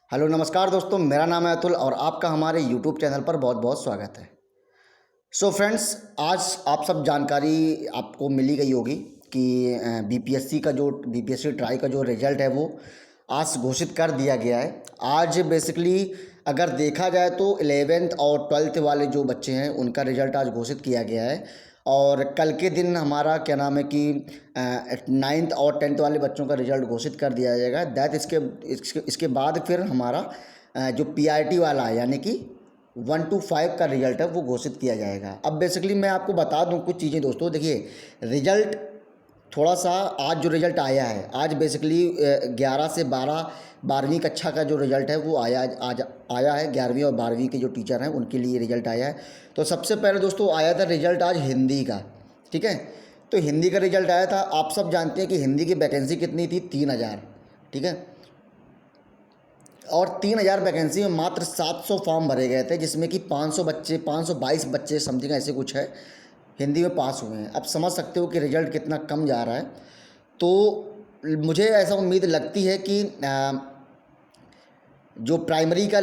Hello नमस्कार दोस्तों, मेरा नाम है अतुल और आपका हमारे यूट्यूब चैनल पर बहुत बहुत स्वागत है। सो फ्रेंड्स, आज आप सब जानकारी आपको मिली गई होगी कि बीपीएससी का जो बीपीएससी ट्राई का जो रिज़ल्ट है वो आज घोषित कर दिया गया है। आज बेसिकली अगर देखा जाए तो 11th और 12th वाले जो बच्चे हैं उनका रिज़ल्ट आज घोषित किया गया है और कल के दिन हमारा क्या नाम है कि 9th और 10th वाले बच्चों का रिज़ल्ट घोषित कर दिया जाएगा। दैट इसके बाद फिर हमारा जो पीआरटी वाला है यानी कि 1 to 5 का रिज़ल्ट है वो घोषित किया जाएगा। अब बेसिकली मैं आपको बता दूं कुछ चीज़ें दोस्तों। देखिए, रिज़ल्ट थोड़ा सा आज जो रिज़ल्ट आया है, आज बेसिकली 11 से 12वीं कक्षा का जो रिज़ल्ट है वो आज आया है। 11वीं और 12वीं के जो टीचर हैं उनके लिए रिज़ल्ट आया है। तो सबसे पहले दोस्तों आया था रिज़ल्ट आज हिंदी का, ठीक है। तो हिंदी का रिज़ल्ट आया था। आप सब जानते हैं कि हिंदी की वैकेंसी कितनी थी, 3000, ठीक है। और 3000 वैकेंसी में मात्र 700 फॉर्म भरे गए थे, जिसमें कि 522 बच्चे समथिंग ऐसे कुछ है हिंदी में पास हुए हैं। अब समझ सकते हो कि रिज़ल्ट कितना कम जा रहा है। तो मुझे ऐसा उम्मीद लगती है कि जो प्राइमरी का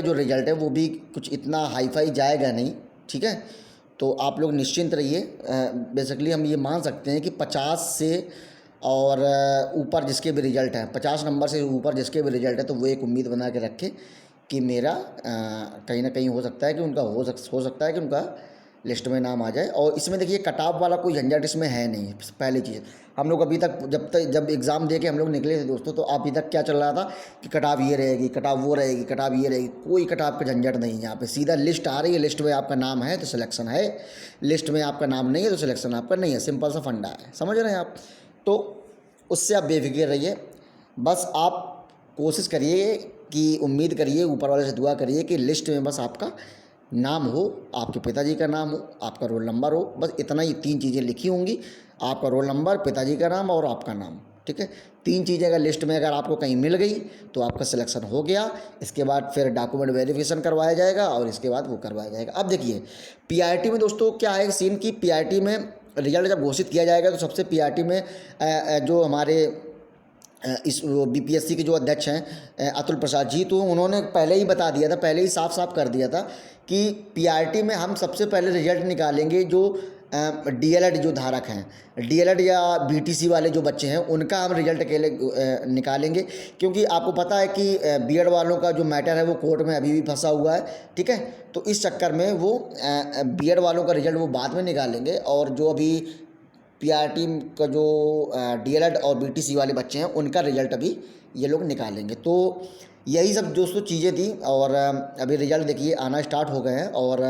जो रिज़ल्ट है वो भी कुछ इतना हाई फाई जाएगा नहीं, ठीक है। तो आप लोग निश्चिंत रहिए। बेसिकली हम ये मान सकते हैं कि 50 से और ऊपर जिसके भी रिज़ल्ट हैं, 50 नंबर से ऊपर जिसके भी रिज़ल्ट है, तो वो एक उम्मीद बना के रखे कि मेरा कहीं ना कहीं हो सकता है कि उनका हो सकता है कि उनका लिस्ट में नाम आ जाए। और इसमें देखिए कट ऑफ वाला कोई झंझट इसमें है नहीं। पहली चीज़, हम लोग अभी तक जब एग्ज़ाम दे के हम लोग निकले थे दोस्तों, तो अभी तक क्या चल रहा था कि कट ऑफ ये रहेगी, कट ऑफ वो रहेगी, कट ऑफ ये रहेगी। कोई कट ऑफ का झंझट नहीं है यहाँ पे। सीधा लिस्ट आ रही है, लिस्ट में आपका नाम है तो सिलेक्शन है, लिस्ट में आपका नाम नहीं है तो सिलेक्शन आपका नहीं है। सिंपल सा फंडा है, समझ रहे हैं आप। तो उससे आप बेफिक्र रहिए। बस आप कोशिश करिए कि उम्मीद करिए, ऊपर वाले से दुआ करिए कि लिस्ट में बस आपका नाम हो, आपके पिताजी का नाम हो, आपका रोल नंबर हो। बस इतना ही 3 चीज़ें लिखी होंगी, आपका रोल नंबर, पिताजी का नाम और आपका नाम, ठीक है। 3 चीज़ें अगर लिस्ट में अगर आपको कहीं मिल गई तो आपका सिलेक्शन हो गया। इसके बाद फिर डॉक्यूमेंट वेरिफिकेशन करवाया जाएगा और इसके बाद वो करवाया जाएगा। अब देखिए पीआरटी में दोस्तों क्या है सीन की, पीआरटी में रिजल्ट जब घोषित किया जाएगा तो सबसे पीआरटी में जो हमारे इस बीपीएससी के जो अध्यक्ष हैं अतुल प्रसाद जी, तो उन्होंने पहले ही बता दिया था, पहले ही साफ साफ कर दिया था कि पीआरटी में हम सबसे पहले रिजल्ट निकालेंगे जो डीएलएड जो धारक हैं, डीएलएड या बीटीसी वाले जो बच्चे हैं उनका हम रिजल्ट अकेले निकालेंगे। क्योंकि आपको पता है कि बीएड वालों का जो मैटर है वो कोर्ट में अभी भी फंसा हुआ है, ठीक है। तो इस चक्कर में वो बीएड वालों का रिजल्ट वो बाद में निकालेंगे और जो अभी पीआरटी का जो डीएलएड और बीटीसी वाले बच्चे हैं उनका रिजल्ट अभी ये लोग निकालेंगे। तो यही सब दोस्तों चीज़ें थी और अभी रिजल्ट देखिए आना स्टार्ट हो गए हैं। और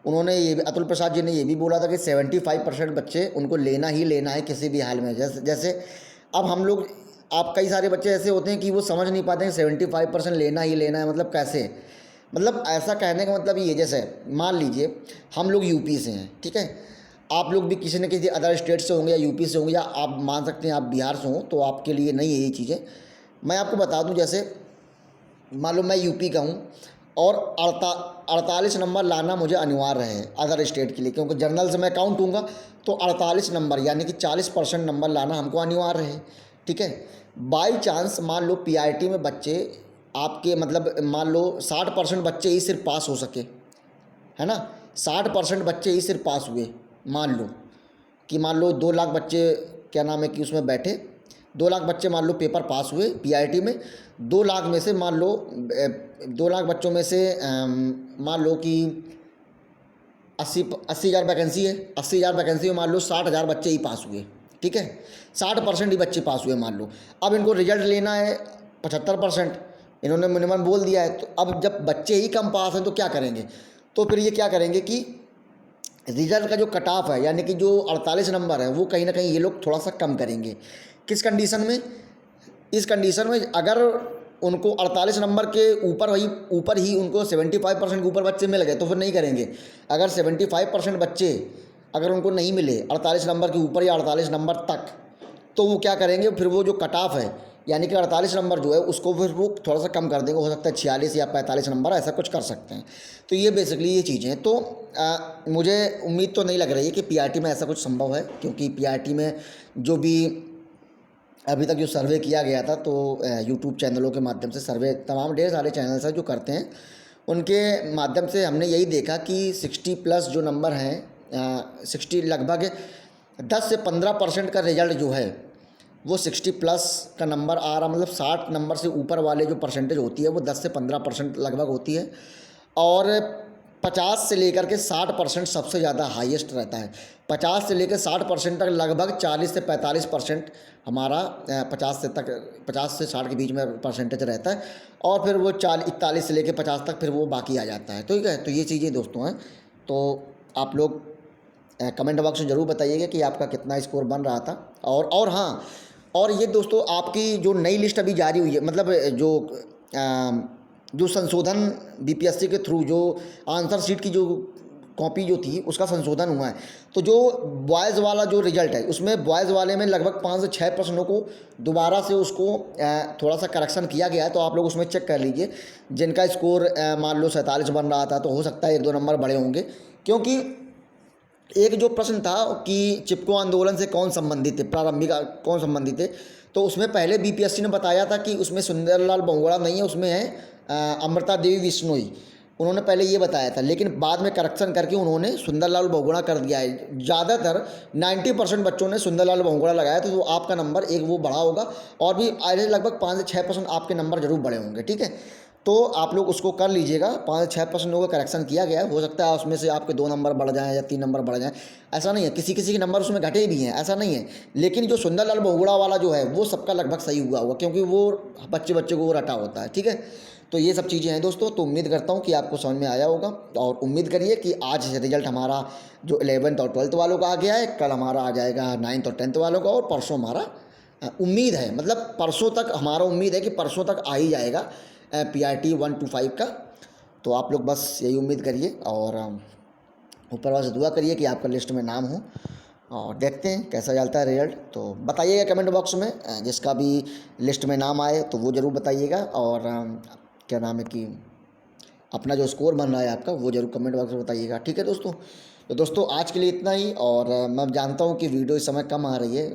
उन्होंने ये भी, अतुल प्रसाद जी ने ये भी बोला था कि 75% बच्चे उनको लेना ही लेना है किसी भी हाल में। जैसे अब हम लोग, आप कई सारे बच्चे ऐसे होते हैं कि वो समझ नहीं पाते हैं 75% लेना ही लेना है मतलब कैसे। मतलब ऐसा कहने का मतलब ये, जैसे मान लीजिए हम लोग यूपी से हैं, ठीक है। आप लोग भी किसी न किसी अदर स्टेट से होंगे या यूपी से होंगे, या आप मान सकते हैं आप बिहार से हों, तो आपके लिए नहीं है ये चीज़ें। मैं आपको बता दूं, जैसे मान लो मैं यूपी का हूँ और 48 नंबर लाना मुझे अनिवार्य है अदर स्टेट के लिए, क्योंकि जनरल से मैं काउंट दूंगा तो 48 नंबर यानी कि 40% नंबर लाना हमको अनिवार्य है, ठीक है। बाई चांस मान लो पीआरटी में बच्चे आपके मतलब मान लो 60% बच्चे ही सिर्फ पास हो सके, है ना। 60% बच्चे ही सिर्फ पास हुए। मान लो कि मान लो 2 लाख बच्चे क्या नाम है कि उसमें बैठे, 2 लाख बच्चे मान लो पेपर पास हुए पीआईटी में। 2 लाख में से मान लो 2 लाख बच्चों में से मान लो कि 80,000 वैकेंसी है। 80,000 वैकेंसी में मान लो 60,000 बच्चे ही पास हुए, ठीक है। 60% ही बच्चे पास हुए मान लो। अब इनको रिजल्ट लेना है 75%, इन्होंने मिनिमम बोल दिया है। तो अब जब बच्चे ही कम पास हैं तो क्या करेंगे, तो फिर ये क्या करेंगे कि रिजल्ट का जो कट ऑफ है यानी कि जो 48 नंबर है वो कहीं ना कहीं ये लोग थोड़ा सा कम करेंगे। किस कंडीशन में, इस कंडीशन में अगर उनको 48 नंबर के ऊपर ही उनको 75% के ऊपर बच्चे मिल गए तो फिर नहीं करेंगे। अगर 75% बच्चे अगर उनको नहीं मिले 48 नंबर के ऊपर या 48 नंबर तक, तो वो क्या करेंगे, फिर वो जो कट ऑफ है यानी कि 48 नंबर जो है उसको फिर वो थोड़ा सा कम कर देंगे। हो सकता है 46 या 45 नंबर ऐसा कुछ कर सकते हैं। तो ये बेसिकली ये चीज़ें हैं। तो मुझे उम्मीद तो नहीं लग रही है कि पीआरटी में ऐसा कुछ संभव है, क्योंकि पीआरटी में जो भी अभी तक जो सर्वे किया गया था, तो यूट्यूब चैनलों के माध्यम से सर्वे तमाम ढेर सारे चैनल्स हैं जो करते हैं, उनके माध्यम से हमने यही देखा कि 60 प्लस जो नंबर हैं, 60 लगभग 10 से 15% का रिजल्ट जो है वो 60 प्लस का नंबर आ रहा, मतलब 60 नंबर से ऊपर वाले जो परसेंटेज होती है वो 10 से 15% लगभग होती है, और 50 से लेकर के 60% सबसे ज़्यादा हाईएस्ट रहता है। 50 से लेकर 60% तक लगभग 40 से 45% हमारा 50 से 60 के बीच में परसेंटेज रहता है, और फिर वो 41 से लेकर 50 तक फिर वो बाकी आ जाता है। ठीक है, तो ये चीज़ें दोस्तों हैं। तो आप लोग कमेंट बॉक्स में ज़रूर बताइएगा कि आपका कितना स्कोर बन रहा था। और हाँ, और ये दोस्तों आपकी जो नई लिस्ट अभी जारी हुई है, मतलब जो संशोधन बीपीएससी के थ्रू जो आंसर शीट की जो कॉपी जो थी उसका संशोधन हुआ है, तो जो बॉयज़ वाला जो रिजल्ट है उसमें बॉयज़ वाले में लगभग 5 से 6 प्रश्नों को दोबारा से उसको थोड़ा सा करेक्शन किया गया है। तो आप लोग उसमें चेक कर लीजिए, जिनका स्कोर मान लो 47 बन रहा था, तो हो सकता है 1-2 नंबर बड़े होंगे, क्योंकि एक जो प्रश्न था कि चिपको आंदोलन से कौन संबंधित थे, प्रारंभिक कौन संबंधित थे, तो उसमें पहले बीपीएससी ने बताया था कि उसमें सुंदरलाल बहुगुणा नहीं है, उसमें है अमृता देवी बिश्नोई, उन्होंने पहले ये बताया था, लेकिन बाद में करेक्शन करके उन्होंने सुंदरलाल बहुगुणा कर दिया है। ज़्यादातर 90% बच्चों ने सुंदरलाल बहुगुणा लगाया, तो आपका नंबर एक वो बढ़ा होगा, और भी आगे लगभग 5 से 6% आपके नंबर जरूर बढ़े होंगे। ठीक है, तो आप लोग उसको कर लीजिएगा। 5 से 6% का करेक्शन किया गया है, हो सकता है उसमें से आपके 2 नंबर बढ़ जाएँ या 3 नंबर बढ़ जाएँ, ऐसा नहीं है। किसी किसी के नंबर उसमें घटे भी हैं, ऐसा नहीं है, लेकिन जो सुंदरलाल बहुगुणा वाला जो है वो सबका लगभग सही हुआ होगा, क्योंकि वो बच्चे को वो रटा होता है। ठीक है, तो ये सब चीज़ें हैं दोस्तों। तो उम्मीद करता हूँ कि आपको समझ में आया होगा, और उम्मीद करिए कि आज रिजल्ट हमारा जो 11th और 12th वालों का आ गया है, कल हमारा आ जाएगा 9th और 10th वालों का, और परसों हमारा उम्मीद है, मतलब परसों तक हमारा उम्मीद है कि परसों तक आ ही जाएगा PRT 1 to 5 का। तो आप लोग बस यही उम्मीद करिए, और ऊपर वाले से दुआ करिए कि आपका लिस्ट में नाम हो, और देखते हैं कैसा चलता है रिजल्ट। तो बताइएगा कमेंट बॉक्स में, जिसका भी लिस्ट में नाम आए तो वो ज़रूर बताइएगा, और क्या नाम है कि अपना जो स्कोर बन रहा है आपका वो जरूर कमेंट बॉक्स में बताइएगा। ठीक है दोस्तों, तो दोस्तों आज के लिए इतना ही, और मैं जानता हूँ कि वीडियो इस समय कम आ रही है।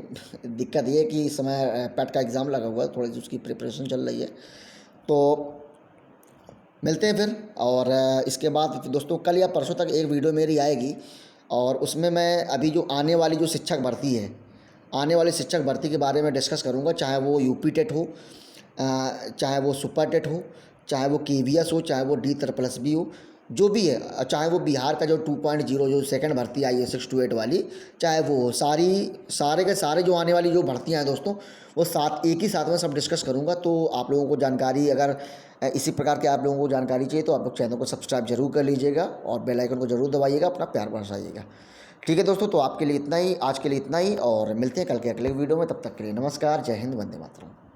दिक्कत ये है कि इस समय पैट का एग्ज़ाम लगा हुआ है, थोड़ी सी उसकी प्रिपरेशन चल रही है। तो मिलते हैं फिर, और इसके बाद दोस्तों कल या परसों तक एक वीडियो मेरी आएगी, और उसमें मैं अभी जो आने वाली जो शिक्षक भर्ती है, आने वाली शिक्षक भर्ती के बारे में डिस्कस करूँगा, चाहे वो यूपी टेट हो, चाहे वो सुपर टेट हो, चाहे वो KVS हो, चाहे वो D++ हो, जो भी है, चाहे वो बिहार का जो 2.0 जो सेकंड भर्ती आई है 6 to 8 वाली, चाहे वो सारे के सारे जो आने वाली जो भर्तियां हैं दोस्तों, वो एक ही साथ में सब डिस्कस करूंगा। तो आप लोगों को जानकारी, अगर इसी प्रकार के आप लोगों को जानकारी चाहिए, तो आप लोग चैनल को सब्सक्राइब जरूर कर लीजिएगा, और बेल आइकन को जरूर दबाइएगा, अपना प्यार बरसाइएगा। ठीक है दोस्तों, तो आपके लिए इतना ही, आज के लिए इतना ही, और मिलते हैं कल के अगले वीडियो में। तब तक के लिए नमस्कार, जय हिंद, वंदे मातरम।